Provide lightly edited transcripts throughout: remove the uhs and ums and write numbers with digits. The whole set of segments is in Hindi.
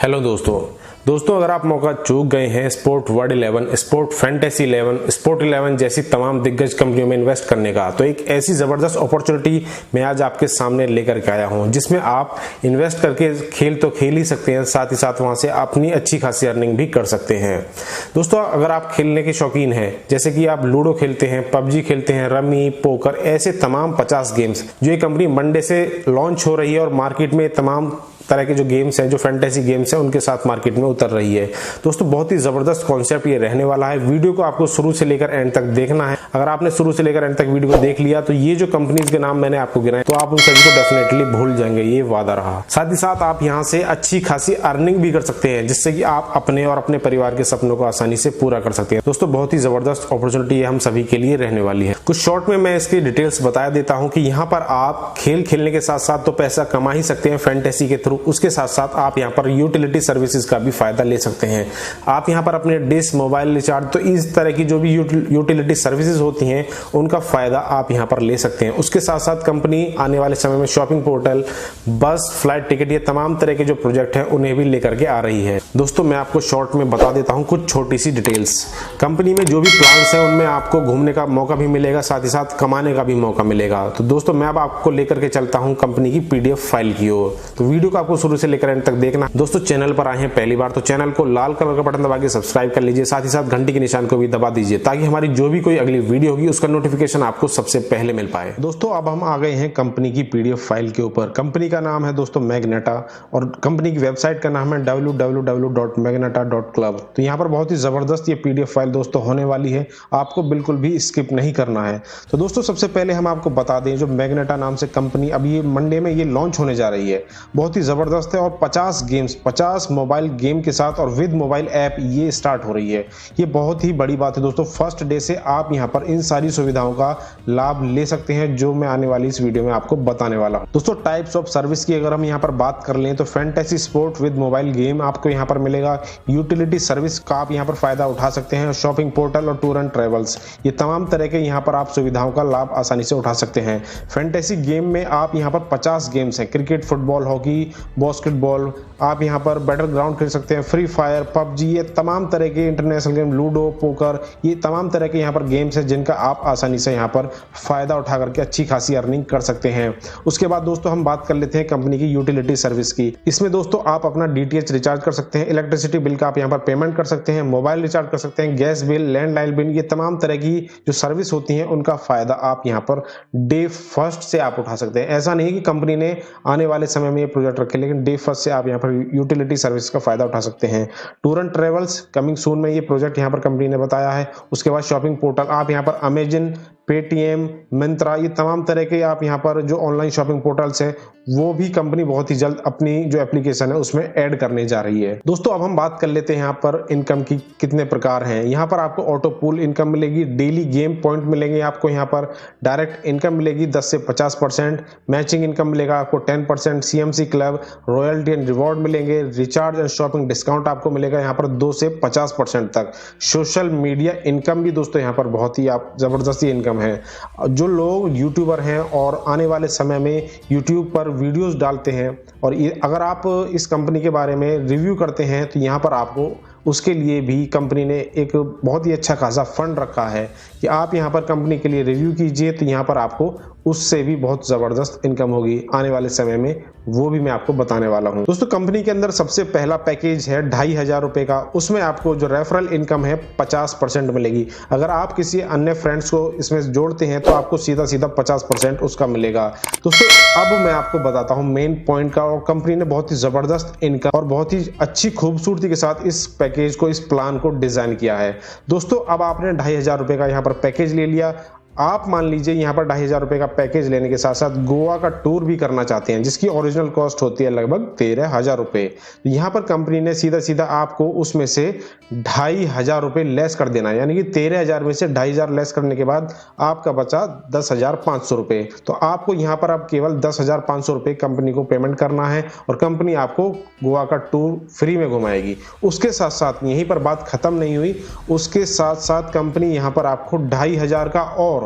हेलो दोस्तों अगर आप मौका चूक गए हैं sport world 11, sport fantasy 11, sport 11 जैसी तमाम दिग्गज कंपनियों में इन्वेस्ट करने का, तो एक ऐसी जबरदस्त अपॉर्चुनिटी मैं आज आपके सामने लेकर के आया हूं जिसमें आप इन्वेस्ट करके खेल तो खेल ही सकते हैं, साथ ही साथ वहां से अपनी अच्छी खासी अर्निंग भी कर सकते हैं। दोस्तों अगर आप खेलने के शौकीन हैं, जैसे कि आप लूडो खेलते हैं, पबजी खेलते हैं, रमी, पोकर, ऐसे तमाम 50 गेम्स जो ये कंपनी मंडे से लॉन्च हो रही है और मार्केट में तमाम तरह के जो गेम्स हैं, जो फैंटेसी गेम्स हैं, उनके साथ मार्केट में उतर रही है। दोस्तों बहुत ही जबरदस्त कॉन्सेप्ट ये रहने वाला है। वीडियो को आपको शुरू से लेकर एंड तक देखना है। अगर आपने शुरू से लेकर एंड तक वीडियो को देख लिया तो ये जो कंपनीज के नाम मैंने आपको गिनाए तो आप उन सभी को डेफिनेटली भूल जाएंगे, ये वादा रहा। साथ ही साथ आप यहाँ से अच्छी खासी अर्निंग भी कर सकते हैं, जिससे कि आप अपने और अपने परिवार के सपनों को आसानी से पूरा कर सकते हैं। दोस्तों बहुत ही जबरदस्त अपॉर्चुनिटी हम सभी के लिए रहने वाली है। कुछ शॉर्ट में मैं इसकी डिटेल्स बता देता हूँ कि यहाँ पर आप खेल खेलने के साथ साथ तो पैसा कमा ही सकते हैं फैंटेसी के थ्रू, उसके साथ साथ आप यहां पर यूटिलिटी सर्विसेज का भी फायदा ले सकते हैं। आप यहां पर अपने डिश, मोबाइल रिचार्ज, तो इस तरह की जो भी यूटिलिटी सर्विसेज होती हैं उनका फायदा आप यहां पर ले सकते हैं। उसके साथ साथ कंपनी आने वाले समय में शॉपिंग पोर्टल, बस, फ्लाइट टिकट, ये तमाम तरह के जो प्रोजेक्ट हैं उन्हें भी लेकर के आ रही है। दोस्तों मैं आपको शॉर्ट में बता देता हूं कुछ छोटी सी डिटेल्स। कंपनी में जो भी प्लान्स है उनमें आपको घूमने का मौका भी मिलेगा, साथ ही साथ कमाने का भी मौका मिलेगा। तो दोस्तों मैं अब आपको लेकर के चलता हूं कंपनी की पीडीएफ फाइल की ओर। तो वीडियो को आपको शुरू से लेकर तक देखना। दोस्तों चैनल पर आए हैं पहली बार तो चैनल को लाल कलर का बटन दबा के सब्सक्राइब कर लीजिए, साथ ही साथ घंटी के निशान को भी दबा दीजिए ताकि हमारी जो भी कोई अगली वीडियो होगी उसका नोटिफिकेशन आपको सबसे पहले मिल पाए। दोस्तों अब हम आ गए हैं कंपनी की पीडीएफ फाइल के ऊपर। कंपनी का नाम है दोस्तों मैग्नेटा और कंपनी की वेबसाइट का नाम है www.magneta.club। तो यहाँ पर बहुत ही जबरदस्त ये पीडीएफ फाइल दोस्तों होने वाली है, आपको बिल्कुल भी स्किप नहीं करना है। तो दोस्तों सबसे पहले हम आपको बता दें जो मैग्नेटा नाम से कंपनी अभी ये मंडे में ये लॉन्च होने जा रही है, बहुत ही जबरदस्त है और 50 गेम्स, 50 मोबाइल गेम के साथ और विद मोबाइल ऐप ये स्टार्ट हो रही है। ये बहुत ही बड़ी बात है दोस्तों। फर्स्ट डे से आप यहां पर इन सारी सुविधाओं का लाभ ले सकते हैं जो मैं आने वाली इस वीडियो में आपको बताने वाला हूं। दोस्तों टाइप्स ऑफ सर्विस की अगर हम यहां पर बात कर लें तो fantasy sport with mobile game आपको यहां पर मिलेगा। यूटिलिटी सर्विस का आप यहां पर फायदा उठा सकते हैं। शॉपिंग पोर्टल और टूर एंड ट्रेवल्स, ये तमाम तरह के यहां पर आप सुविधाओं का लाभ आसानी से उठा सकते हैं। फैंटेसी गेम में आप यहां पर 50 गेम्स हैं, क्रिकेट, फुटबॉल, हॉकी, बास्केटबॉल, आप यहाँ पर बैटल ग्राउंड खेल सकते हैं, फ्री फायर, पबजी, ये तमाम तरह के इंटरनेशनल गेम, लूडो, पोकर, ये तमाम तरह के यहाँ पर गेम्स हैं जिनका आप आसानी से यहाँ पर फायदा उठा करके अच्छी खासी अर्निंग कर सकते हैं। उसके बाद दोस्तों हम बात कर लेते हैं कंपनी की यूटिलिटी सर्विस की। इसमें दोस्तों आप अपना डीटीएच रिचार्ज कर सकते हैं, इलेक्ट्रिसिटी बिल का आप यहाँ पर पेमेंट कर सकते हैं, मोबाइल रिचार्ज कर सकते हैं, गैस बिल, लैंडलाइन बिल, ये तमाम तरह की जो सर्विस होती है उनका फायदा आप यहाँ पर डे फर्स्ट से आप उठा सकते हैं। ऐसा नहीं कि कंपनी ने आने वाले समय में ये प्रोजेक्ट रखे, लेकिन डे फर्स्ट से आप यहाँ पर यूटिलिटी सर्विस का फायदा उठा सकते हैं। Tour and travels coming soon में ये प्रोजेक्ट यहाँ पर कंपनी ने बताया है। उसके बाद शॉपिंग पोर्टल, आप यहाँ पर अमेजन, पेटीएम, मिंत्रा, ये तमाम तरह के आप यहाँ पर जो ऑनलाइन शॉपिंग पोर्टल्स है वो भी कंपनी बहुत ही जल्द अपनी जो एप्लीकेशन है उसमें ऐड करने जा रही है। दोस्तों अब हम बात कर लेते हैं यहाँ पर इनकम की कितने प्रकार हैं। यहाँ पर आपको ऑटो पूल इनकम मिलेगी, डेली गेम पॉइंट मिलेंगे आपको, यहाँ पर डायरेक्ट इनकम मिलेगी 10 से 50%, मैचिंग इनकम मिलेगा आपको 10%, CMC club, royalty and reward मिलेंगे, रिचार्ज एंड शॉपिंग डिस्काउंट आपको मिलेगा यहाँ पर 2 से 50% तक। सोशल मीडिया इनकम भी दोस्तों यहाँ पर बहुत ही आप जबरदस्त इनकम है। जो लोग यूट्यूबर हैं और आने वाले समय में यूट्यूब पर वीडियोस डालते हैं और अगर आप इस कंपनी के बारे में रिव्यू करते हैं तो यहाँ पर आपको उसके लिए भी कंपनी ने एक बहुत ही अच्छा खासा फंड रखा है कि आप यहाँ पर कंपनी के लिए रिव्यू कीजिए तो यहाँ पर आपको उससे भी बहुत जबरदस्त इनकम होगी आने वाले समय में, वो भी मैं आपको बताने वाला हूँ। दोस्तों कंपनी के अंदर सबसे पहला पैकेज है 2500 रुपए का, उसमें आपको जो रेफरल इनकम है 50% मिलेगी। अगर आप किसी अन्य फ्रेंड्स को इसमें जोड़ते हैं तो आपको सीधा 50% उसका मिलेगा। दोस्तों अब मैं आपको बताता हूँ मेन पॉइंट का, और कंपनी ने बहुत ही जबरदस्त इनकम और बहुत ही अच्छी खूबसूरती के साथ इस पैकेज को, इस प्लान को डिजाइन किया है। दोस्तों अब आपने 2500 रुपए का यहाँ पर पैकेज ले लिया। आप मान लीजिए यहाँ पर 2500 रुपए का पैकेज लेने के साथ साथ गोवा का टूर भी करना चाहते हैं जिसकी ओरिजिनल कॉस्ट होती है लगभग 13,000 रुपए। तो यहाँ पर कंपनी ने सीधा सीधा आपको उसमें से 2,500 रुपए लेस कर देना है, यानी कि 13,000 में से 2,500 लेस करने के बाद आपका बचा 10,500 रुपए। तो आपको यहाँ पर अब केवल 10,500 रुपए कंपनी को पेमेंट करना है और कंपनी आपको गोवा का टूर फ्री में घुमाएगी। उसके साथ साथ यहीं पर बात खत्म नहीं हुई, उसके साथ साथ कंपनी यहाँ पर आपको 2,500 का और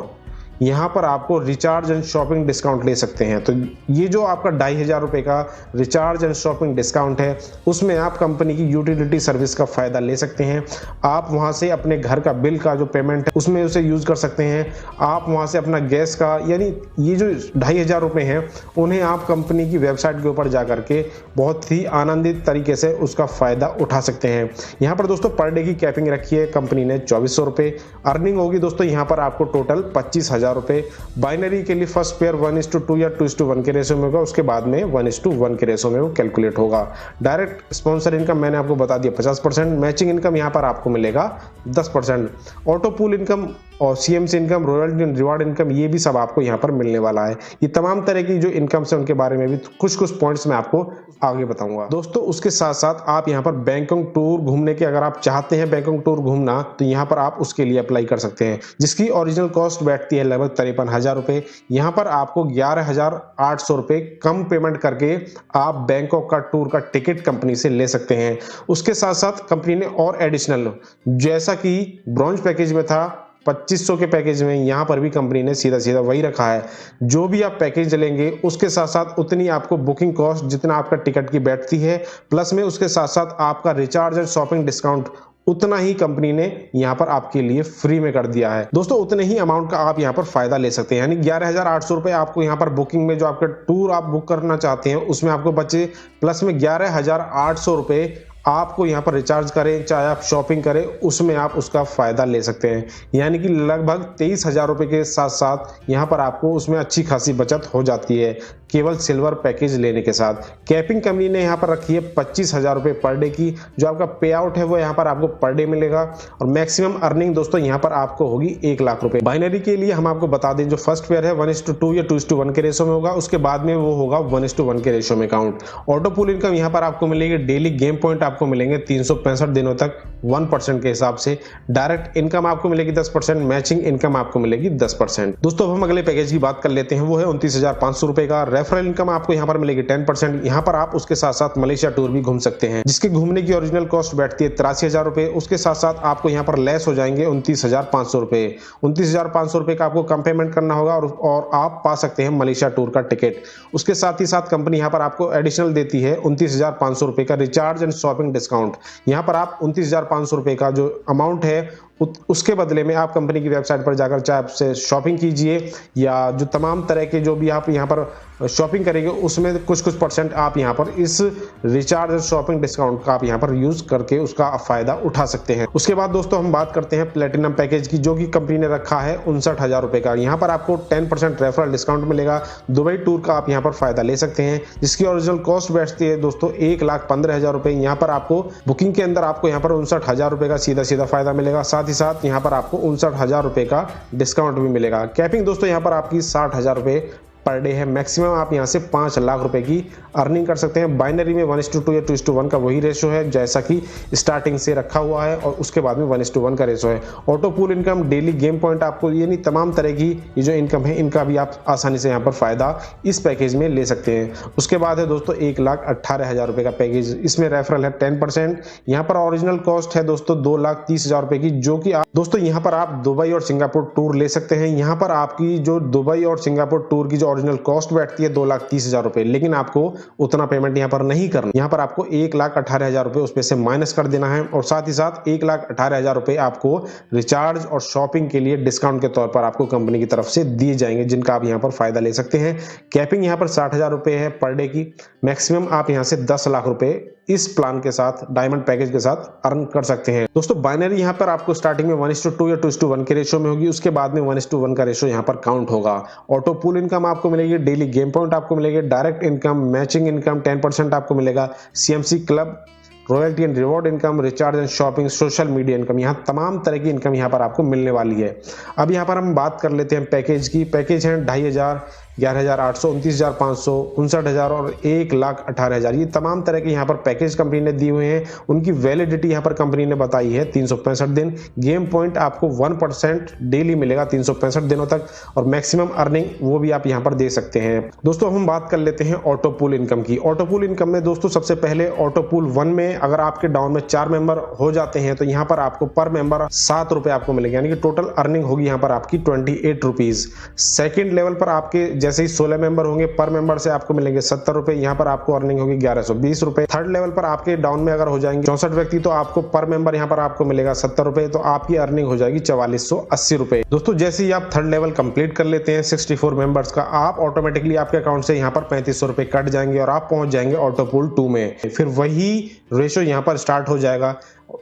यहाँ पर आपको रिचार्ज एंड शॉपिंग डिस्काउंट ले सकते हैं। तो ये जो आपका 2,500 रुपये का रिचार्ज एंड शॉपिंग डिस्काउंट है, उसमें आप कंपनी की यूटिलिटी सर्विस का फायदा ले सकते हैं। आप वहाँ से अपने घर का बिल का जो पेमेंट है उसमें उसे यूज कर सकते हैं। आप वहाँ से अपना गैस का, यानी ये जो 2,500 रुपये हैं उन्हें आप कंपनी की वेबसाइट के ऊपर जा करके बहुत ही आनंदित तरीके से उसका फायदा उठा सकते हैं। यहाँ पर दोस्तों पर डे की कैपिंग रखी है कंपनी ने 2,400 रुपये। अर्निंग होगी दोस्तों यहाँ पर आपको टोटल 25,000 रुपये। बाइनरी के लिए फर्स्ट पेयर 1:2 या 2:1 के रेशो में होगा, उसके बाद में 1:1 के रेशो में वो कैलकुलेट होगा। डायरेक्ट स्पॉन्सर इनकम मैंने आपको बता दिया 50%। मैचिंग इनकम यहाँ पर आपको मिलेगा 10%। ऑटो पूल इनकम और CMC income, royalty and reward income, ये भी सब आपको यहाँ पर मिलने वाला है। ये तमाम तरह की जो इनकम्स है उनके बारे में भी कुछ पॉइंट्स मैं आपको आगे बताऊंगा। दोस्तों उसके साथ साथ आप यहाँ पर बैंकॉक टूर घूमने के, अगर आप चाहते हैं बैंकॉक टूर घूमना, तो यहाँ पर आप उसके लिए अप्लाई कर सकते हैं, जिसकी ओरिजिनल कॉस्ट बैठती है लगभग 53,000 रुपये। यहाँ पर आपको 11,800 रुपये कम पेमेंट करके आप बैंकॉक का टूर का टिकट कंपनी से ले सकते हैं। उसके साथ साथ कंपनी ने और एडिशनल, जैसा कि ब्रॉन्ज पैकेज में था 2500 के पैकेज में, यहाँ पर भी कंपनी ने सीधा वही रखा है। जो भी आप पैकेज लेंगे उसके साथ साथ उतनी आपको बुकिंग कॉस्ट, जितना आपका टिकट की बैठती है, प्लस में उसके साथ साथ आपका रिचार्ज एंड शॉपिंग डिस्काउंट उतना ही कंपनी ने यहाँ पर आपके लिए फ्री में कर दिया है। दोस्तों उतने ही अमाउंट का आप यहाँ पर फायदा ले सकते हैं, यानी 11,800 रुपये आपको यहाँ पर बुकिंग में, जो आपका टूर आप बुक करना चाहते हैं उसमें आपको बचे, प्लस में 11,800 रुपये आपको यहाँ पर रिचार्ज करें चाहे आप शॉपिंग करें, उसमें आप उसका फायदा ले सकते हैं। यानी कि लगभग 23,000 रुपये के साथ साथ यहाँ पर आपको उसमें अच्छी खासी बचत हो जाती है केवल सिल्वर पैकेज लेने के साथ। कैपिंग कंपनी ने यहाँ पर रखी है 25,000 रुपये पर डे की। जो आपका पे आउट है वो यहाँ पर आपको पर डे मिलेगा, और मैक्सिमम अर्निंग दोस्तों यहाँ पर आपको होगी 1 लाख रुपए। बाइनरी के लिए हम आपको बता दें, जो फर्स्ट पेयर है 1:2 या 2:1 के रेशो में होगा, उसके बाद में वो होगा 1:1 के रेशो में काउंट। ऑटो पूल इनकम यहाँ पर आपको मिलेगी, डेली गेम पॉइंट आपको मिलेंगे 365 दिनों तक 1% के हिसाब से। डायरेक्ट इनकम आपको मिलेगी 10%, मैचिंग इनकम आपको मिलेगी 10%। दोस्तों अब हम अगले पैकेज की बात कर लेते हैं, वो है 29,500 रुपए का। रेफरल इनकम आपको यहाँ पर मिलेगी 10%। यहाँ पर आप उसके साथ साथ मलेशिया टूर भी घूम सकते हैं, जिसके घूमने की ओरिजिनल कॉस्ट बैठती है 83,000 रुपए। उसके साथ साथ आपको यहाँ पर लेस हो जाएंगे 29,500 रुपए। 29,500 रुपए का आपको कम पेमेंट करना होगा और आप पा सकते हैं मलेशिया टूर का टिकट। उसके साथ ही साथ कंपनी यहाँ पर आपको एडिशनल देती है 29,500 रुपए का रिचार्ज एंड शॉपिंग डिस्काउंट। यहाँ पर आप 29,500 रुपए का जो अमाउंट है उसके बदले में आप कंपनी की वेबसाइट पर जाकर चाहे आपसे शॉपिंग कीजिए, या जो तमाम तरह के जो भी आप यहाँ पर शॉपिंग करेंगे उसमें कुछ परसेंट आप यहाँ पर इस रिचार्ज और शॉपिंग डिस्काउंट का आप यहाँ पर यूज करके उसका फायदा उठा सकते हैं। उसके बाद दोस्तों हम बात करते हैं प्लेटिनम पैकेज की, जो कि कंपनी ने रखा है 59,000 रुपए का। यहाँ पर आपको 10% रेफरल डिस्काउंट मिलेगा। दुबई टूर का आप यहाँ पर फायदा ले सकते हैं, जिसकी ओरिजिनल कॉस्ट बैठती है दोस्तों 1,15,000 रुपए। यहाँ पर आपको बुकिंग के अंदर आपको यहाँ पर 59,000 रुपए का सीधा फायदा मिलेगा। साथ ही साथ यहाँ पर आपको 59,000 रुपए का डिस्काउंट भी मिलेगा। कैपिंग दोस्तों यहाँ पर आपकी 60,000 रुपए पर डे है। मैक्सिमम आप यहाँ से 5 लाख रुपए की अर्निंग कर सकते हैं। बाइनरी में 1:2 या 2:1 का वही रेशो है जैसा कि स्टार्टिंग से रखा हुआ है, और उसके बाद में 1:1 का रेशो है। Auto pool income, daily game point, आपको यानी तमाम तरह की ये जो इनकम है इनका भी आप आसानी से यहाँ पर फायदा इस पैकेज में ले सकते हैं। उसके बाद है दोस्तों 1,18,000 रुपए का पैकेज। इसमें रेफरल है 10%। यहाँ पर ओरिजिनल कॉस्ट है दोस्तों 2,30,000 रुपए की, जो कि दोस्तों यहाँ पर आप दुबई और सिंगापुर टूर ले सकते हैं। यहाँ पर आपकी जो दुबई और सिंगापुर टूर की जो ओरिजिनल कॉस्ट बैठती है 2,30,000 रुपए, लेकिन आपको उतना पेमेंट यहाँ पर नहीं करना। यहाँ पर आपको 1,18,000 रुपए उसमें से माइनस कर देना है, और साथ ही साथ 1,18,000 रुपए आपको रिचार्ज और शॉपिंग के लिए डिस्काउंट के तौर पर आपको कंपनी की तरफ से दिए जाएंगे, जिनका आप यहाँ पर फायदा ले सकते हैं। कैपिंग यहाँ पर 60,000 रुपए है पर डे की। मैक्सिमम आप यहाँ से 10 लाख रुपए इस प्लान के साथ, डायमंड पैकेज के साथ अर्न कर सकते हैं। दोस्तों बाइनरी यहाँ पर आपको स्टार्टिंग में 1:2 या 2:1 के रेशो में होगी, उसके बाद में 1:1 का रेशो यहाँ पर काउंट होगा। ऑटो पूल इनकम आपको मिलेगी, डेली गेम पॉइंट आपको मिलेगी, डायरेक्ट इनकम, मैचिंग इनकम 10% आपको मिलेगा, CMC club, royalty and reward income, recharge and shopping, social media income, यहाँ तमाम तरह की इनकम यहाँ पर आपको मिलने वाली है। अब यहाँ पर हम बात कर लेते हैं पैकेज की। पैकेज है 2,500 11,800, 29,500, 59,000 और 1,18,000, ये तमाम तरह के यहाँ पर पैकेज कंपनी ने दिए हुए हैं। उनकी वैलिडिटी यहाँ पर कंपनी ने बताई है 365 दिन। गेम पॉइंट आपको 1% डेली मिलेगा 365 दिनों तक, और मैक्सिमम अर्निंग वो भी आप यहाँ पर दे सकते हैं। दोस्तों हम बात कर लेते हैं ऑटो पूल इनकम की। ऑटो पूल इनकम में दोस्तों सबसे पहले ऑटो पूल 1 में अगर आपके डाउन में 4 मेंबर हो जाते हैं तो यहाँ पर आपको पर मेंबर 7 रुपए आपको मिलेंगे, यानी कि टोटल अर्निंग होगी यहाँ पर आपकी 28 रुपीज। सेकेंड लेवल पर आपके जैसे ही 16 मेंबर होंगे, पर मेंबर से आपको मिलेंगे 70 रुपए, यहाँ पर आपको अर्निंग होगी 1120 रुपए। थर्ड लेवल पर आपके डाउन में अगर हो जाएंगे 64 व्यक्ति तो आपको पर मेंबर यहाँ पर आपको मिलेगा 70 रुपए, तो आपकी अर्निंग हो जाएगी 4480 रुपए। दोस्तों जैसे ही आप थर्ड लेवल कंप्लीट कर लेते हैं 64 मेंबर्स का, आप ऑटोमेटिकली आपके अकाउंट से यहाँ पर 3500 रुपए कट जाएंगे और आप पहुंच जाएंगे ऑटो पूल 2 में। फिर वही रेशो यहाँ पर स्टार्ट हो जाएगा।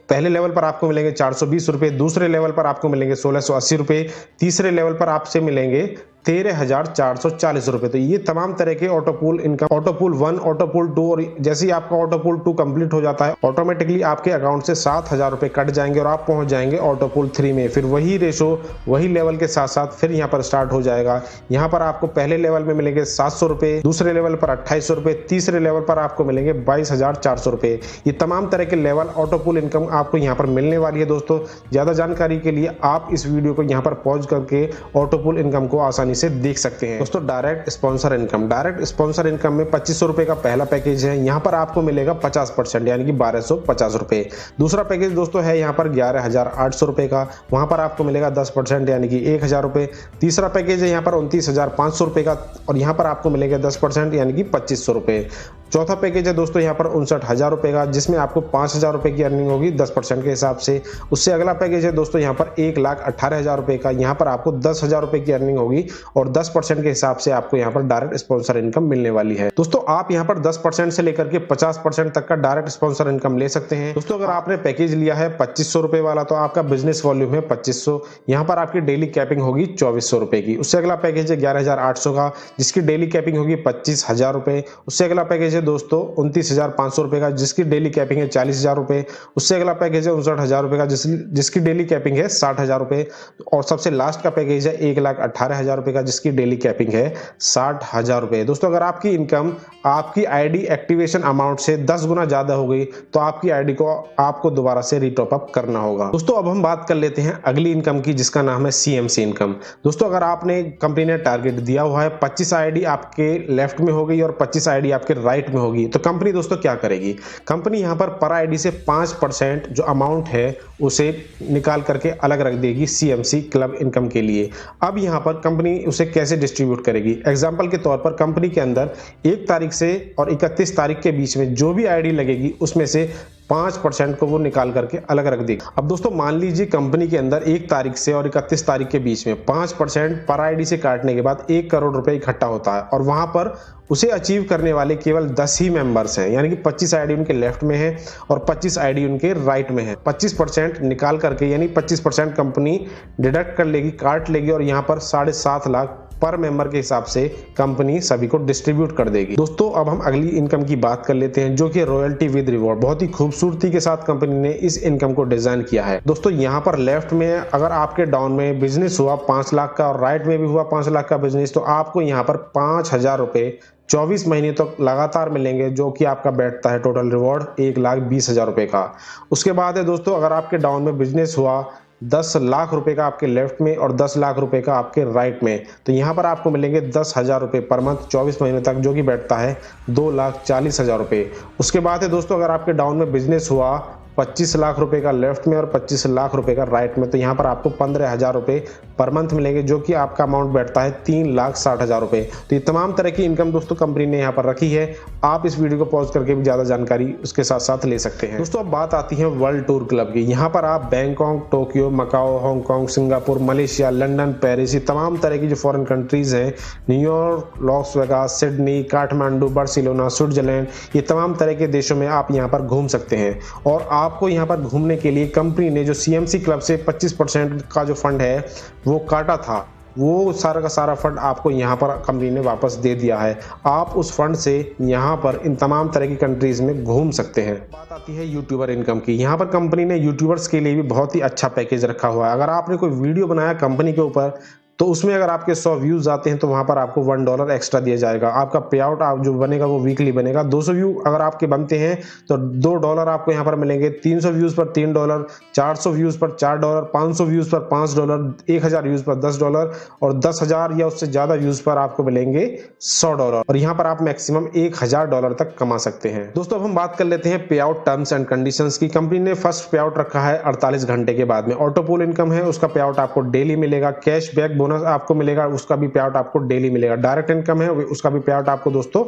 पहले लेवल पर आपको मिलेंगे 420 रुपए, दूसरे लेवल पर आपको मिलेंगे 1680 रुपए, तीसरे लेवल पर आपसे मिलेंगे 13,440 रुपए। तो ये तमाम तरह के auto pool income, auto pool 1, auto pool 2, और जैसे ही आपका ऑटो पूल 2 कंप्लीट हो जाता है ऑटोमेटिकली आपके अकाउंट से 7,000 रुपए कट जाएंगे और आप पहुंच जाएंगे ऑटो पूल 3 में। फिर वही रेशो वही लेवल के साथ साथ फिर यहाँ पर स्टार्ट हो जाएगा। यहाँ पर आपको पहले लेवल में मिलेंगे 700 रुपए, दूसरे लेवल पर 2800 रुपए, तीसरे लेवल पर आपको मिलेंगे 22,400 रुपए। ये तमाम तरह के लेवल ऑटो पूल इनकम आपको यहाँ पर मिलने वाली है। दोस्तों ज्यादा जानकारी के लिए आप इस वीडियो को यहाँ पर पॉज करके ऑटो पूल इनकम को आसानी से देख सकते हैं। दोस्तों direct sponsor income, direct sponsor income में 2500 रुपए का पहला पैकेज है। यहाँ पर आपको मिलेगा 50%, यानी कि 1250 रुपए। दूसरा पैकेज दोस्तों है यहाँ पर 11,800 रुपए का, वहां पर आपको मिलेगा 10%, यानी कि 1,000 रुपए। तीसरा पैकेज है यहाँ पर 29,500 रुपए का, और यहाँ पर आपको मिलेगा 10%, यानी कि 2500 रुपए। चौथा पैकेज है दोस्तों यहाँ पर 59,000 रुपए का, जिसमें आपको 5,000 रुपए की अर्निंग होगी 10% के हिसाब से। उससे अगला पैकेज है दोस्तों यहाँ पर 1,18,000 रुपए का, यहाँ पर आपको 10,000 रुपए की अर्निंग होगी और 10% के हिसाब से आपको यहाँ पर डायरेक्ट स्पॉन्सर इनकम मिलने वाली है। दोस्तों आप यहाँ पर 10% से लेकर के 50% तक का डायरेक्ट स्पॉन्सर इनकम ले सकते हैं। दोस्तों अगर आपने पैकेज लिया है 2500 रुपए वाला तो आपका बिजनेस वॉल्यूम है 2500, यहाँ पर आपकी डेली कैपिंग होगी 2400 रुपए की। उससे अगला पैकेज है 11,800 का, जिसकी डेली कैपिंग होगी 25,000 रुपए। उससे अगला पैकेज है दोस्तों 29,500 रुपए का, जिसकी डेली कैपिंग है 40,000 रुपए। उससे अगला पैकेज है 59,000 रुपए का, जिसकी डेली कैपिंग है 60,000 रुपए। और सबसे लास्ट का पैकेज है 1,18,000 रुपए का, जिसकी डेली कैपिंग है 60,000 रुपए। दोस्तों अगर आपकी इनकम आपकी आईडी एक्टिवेशन अमाउंट से 10 गुना ज्यादा हो गई तो आपकी आईडी को आपको दोबारा से रीटॉप अप करना होगा। दोस्तों अब हम बात कर लेते हैं अगली इनकम की, जिसका नाम है CMC इनकम। दोस्तों अगर आपने कंपनी ने टारगेट दिया हुआ है 25 आईडी आपके लेफ्ट में हो गई और 25 आईडी आपके राइट में होगी, तो कंपनी दोस्तों क्या करेगी, कंपनी यहाँ पर आईडी से 5% जो अमाउंट है उसे निकाल करके अलग रख देगी CMC क्लब इनकम के लिए। अब यहाँ पर कंपनी उसे कैसे डिस्ट्रीब्यूट करेगी, एग्जाम्पल के तौर पर कंपनी के अंदर 1 तारीख से और 31 तारीख के बीच में जो भी आईडी लगेगी उसमें से 5% को वो निकाल करके अलग रख देगी। अब दोस्तों मान लीजिए कंपनी के अंदर 1 तारीख से और 31 तारीख के बीच में 5% पर आईडी से काटने के बाद 1 करोड़ रुपए इकट्ठा होता है, और वहां पर उसे अचीव करने वाले केवल 10 ही मेंबर्स हैं, यानी कि 25 आईडी उनके लेफ्ट में है और 25 आईडी उनके राइट में है। 25% निकाल करके यानी 25% कंपनी डिडक्ट कर लेगी, काट लेगी, और यहाँ पर 7.5 लाख पर मेंबर के हिसाब से कंपनी सभी को डिस्ट्रीब्यूट कर देगी। दोस्तों अब हम अगली इनकम की बात कर लेते हैं, जो कि रॉयल्टी विद रिवॉर्ड। बहुत ही खूबसूरती के साथ कंपनी ने इस इनकम को डिजाइन किया है। दोस्तों यहाँ पर लेफ्ट में अगर आपके डाउन में बिजनेस हुआ 5 लाख का और राइट में भी हुआ 5 लाख का बिजनेस, तो आपको यहाँ पर 5,000 रुपए 24 महीने तक लगातार मिलेंगे, जो कि आपका बैठता है टोटल रिवॉर्ड 1,20,000 रुपए का। उसके बाद है दोस्तों अगर आपके डाउन में बिजनेस हुआ 10 लाख रुपए का आपके लेफ्ट में और 10 लाख रुपए का आपके राइट में, तो यहाँ पर आपको मिलेंगे 10,000 रुपए पर मंथ 24 महीने तक, जो कि बैठता है 2,40,000 रुपए। उसके बाद है दोस्तों अगर आपके डाउन में बिजनेस हुआ 25 लाख रुपए का लेफ्ट में और 25 लाख रुपए का राइट में, तो यहाँ पर आपको 15,000 रुपए पर मंथ मिलेंगे, जो कि आपका अमाउंट बैठता है 3,60,000 रुपए। तो ये तमाम तरह की इनकम दोस्तों कंपनी ने यहाँ पर रखी है। आप इस वीडियो को पॉज करके भी ज्यादा जानकारी उसके साथ साथ ले सकते हैं। दोस्तों अब बात आती है वर्ल्ड टूर क्लब की। यहाँ पर आप Bangkok, Tokyo, Macau, Hong Kong, Singapore, Malaysia, London, Paris, ये तमाम तरह की जो फॉरेन कंट्रीज हैं, New York, Las Vegas, Sydney, Kathmandu, Barcelona, Switzerland, ये तमाम तरह के देशों में आप यहाँ पर घूम सकते हैं। और आपको यहाँ पर घूमने के लिए कंपनी ने जो CMC क्लब से 25% का जो फंड है वो काटा था, वो सारा का सारा फंड आपको यहाँ पर कंपनी ने वापस दे दिया है। आप उस फंड से यहाँ पर इन तमाम तरह की कंट्रीज में घूम सकते हैं। बात आती है यूट्यूबर इनकम की। यहाँ पर कंपनी ने यूट्यूबर्स के लिए भी बहुत ही अच्छा पैकेज रखा हुआ है। अगर आपने कोई वीडियो बनाया कंपनी के ऊपर तो उसमें अगर आपके 100 व्यूज आते हैं तो वहां पर आपको $1 एक्स्ट्रा दिया जाएगा। आपका पे आउट आप जो बनेगा वो वीकली बनेगा। 200 व्यू अगर आपके बनते हैं तो $2 आपको यहाँ पर मिलेंगे, 300 व्यूज पर $3, 400 व्यूज पर $4, 500 व्यूज पर $5, 1000 व्यूज पर $10 और 10,000 या उससे ज्यादा व्यूज पर आपको मिलेंगे $100 और यहाँ पर आप मैक्सिमम $1000 तक कमा सकते हैं। दोस्तों अब हम बात कर लेते हैं पे आउट टर्म्स एंड कंडीशंस की। कंपनी ने फर्स्ट पे आउट रखा है 48 घंटे के बाद में। ऑटोपोल इनकम है, उसका पे आउट आपको डेली मिलेगा। कैशबैक बोनस आपको मिलेगा, उसका भी पे आउट आपको डेली मिलेगा। डायरेक्ट इनकम है, उसका भी पे आउट आपको दोस्तों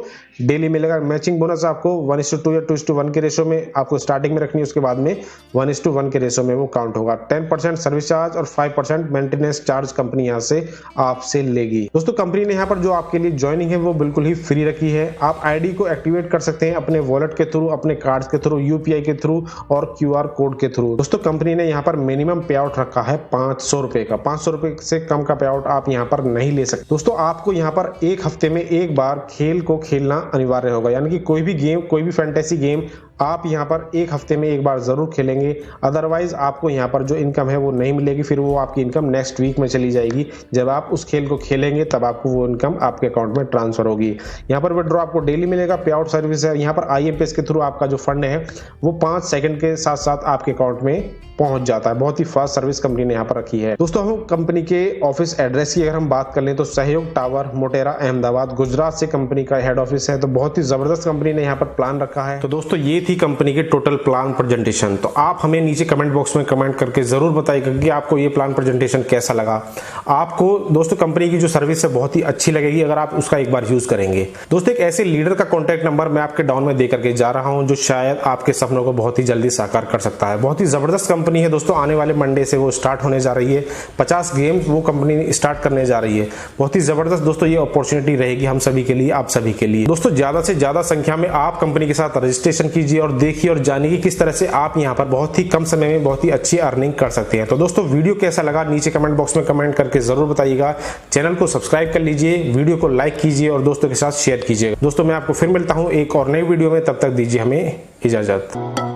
डेली मिलेगा। मैचिंग बोनस आपको 1:2 या 2:1 के रेशो में आपको स्टार्टिंग में रखनी है, उसके बाद में 1:1 के रेशो में वो काउंट होगा। 10% सर्विस चार्ज और 5% मेंटेनेंस चार्ज कंपनी यहाँ से आपसे लेगी। दोस्तों कंपनी ने यहाँ पर जो आपके लिए ज्वाइनिंग है वो बिल्कुल ही फ्री रखी है। आप आईडी को एक्टिवेट कर सकते हैं अपने वॉलेट के थ्रू, अपने कार्ड्स के थ्रू, यूपीआई के थ्रू और क्यूआर कोड के थ्रू। दोस्तों कंपनी ने यहाँ पर मिनिमम पे आउट रखा है ₹500 का। ₹500 से कम का पे आउट आप यहाँ पर नहीं ले सकते। दोस्तों आपको यहाँ पर एक हफ्ते में एक बार खेल को खेलना अनिवार्य होगा, यानी कि कोई भी गेम, कोई भी फैंटेसी गेम आप यहाँ पर एक हफ्ते में एक बार जरूर खेलेंगे। अदरवाइज आपको यहाँ पर जो इनकम है वो नहीं मिलेगी, फिर वो आपकी इनकम नेक्स्ट वीक में चली जाएगी। जब आप उस खेल को खेलेंगे तब आपको वो इनकम आपके अकाउंट में ट्रांसफर होगी। यहाँ पर विड्रॉ आपको डेली मिलेगा। पे आउट सर्विस है, यहाँ पर IMPS के थ्रू आपका जो फंड है वो 5 सेकंड के साथ साथ आपके अकाउंट में पहुंच जाता है। बहुत ही फास्ट सर्विस कंपनी ने यहाँ पर रखी है। दोस्तों हम कंपनी के ऑफिस एड्रेस की अगर हम बात कर लें तो सहयोग टावर, मोटेरा, अहमदाबाद, गुजरात से कंपनी का हेड ऑफिस है। तो बहुत ही जबरदस्त कंपनी ने यहाँ पर प्लान रखा है। तो दोस्तों ये थी कंपनी के टोटल प्लान प्रेजेंटेशन। तो आप हमें नीचे कमेंट बॉक्स में कमेंट करके जरूर बताइएगा कि आपको ये प्लान प्रेजेंटेशन कैसा लगा। आपको दोस्तों कंपनी की जो सर्विस है बहुत ही अच्छी लगेगी अगर आप उसका एक बार यूज करेंगे। दोस्तों एक ऐसे लीडर का कॉन्टैक्ट नंबर मैं आपके डाउन में दे करके जा रहा हूं जो शायद आपके सपनों को बहुत ही जल्दी साकार कर सकता है। बहुत ही जबरदस्त कंपनी है दोस्तों। आने वाले मंडे से वो स्टार्ट होने जा रही है। 50 गेम्स वो कंपनी स्टार्ट करने जा रही है। बहुत ही जबरदस्त दोस्तों ये अपॉर्चुनिटी रहेगी हम सभी के लिए, आप सभी के लिए। दोस्तों ज्यादा से ज्यादा संख्या में आप कंपनी के साथ रजिस्ट्रेशन कीजिए और देखिए और जानिए कि किस तरह से आप यहाँ पर बहुत ही कम समय में बहुत ही अच्छी अर्निंग कर सकते हैं। तो दोस्तों वीडियो कैसा लगा नीचे कमेंट बॉक्स में कमेंट करके जरूर बताइएगा। चैनल को सब्सक्राइब कर लीजिए, वीडियो को लाइक कीजिए और दोस्तों के साथ शेयर कीजिए। दोस्तों मैं आपको फिर मिलता हूं एक और नई वीडियो में, तब तक दीजिए हमें इजाजत।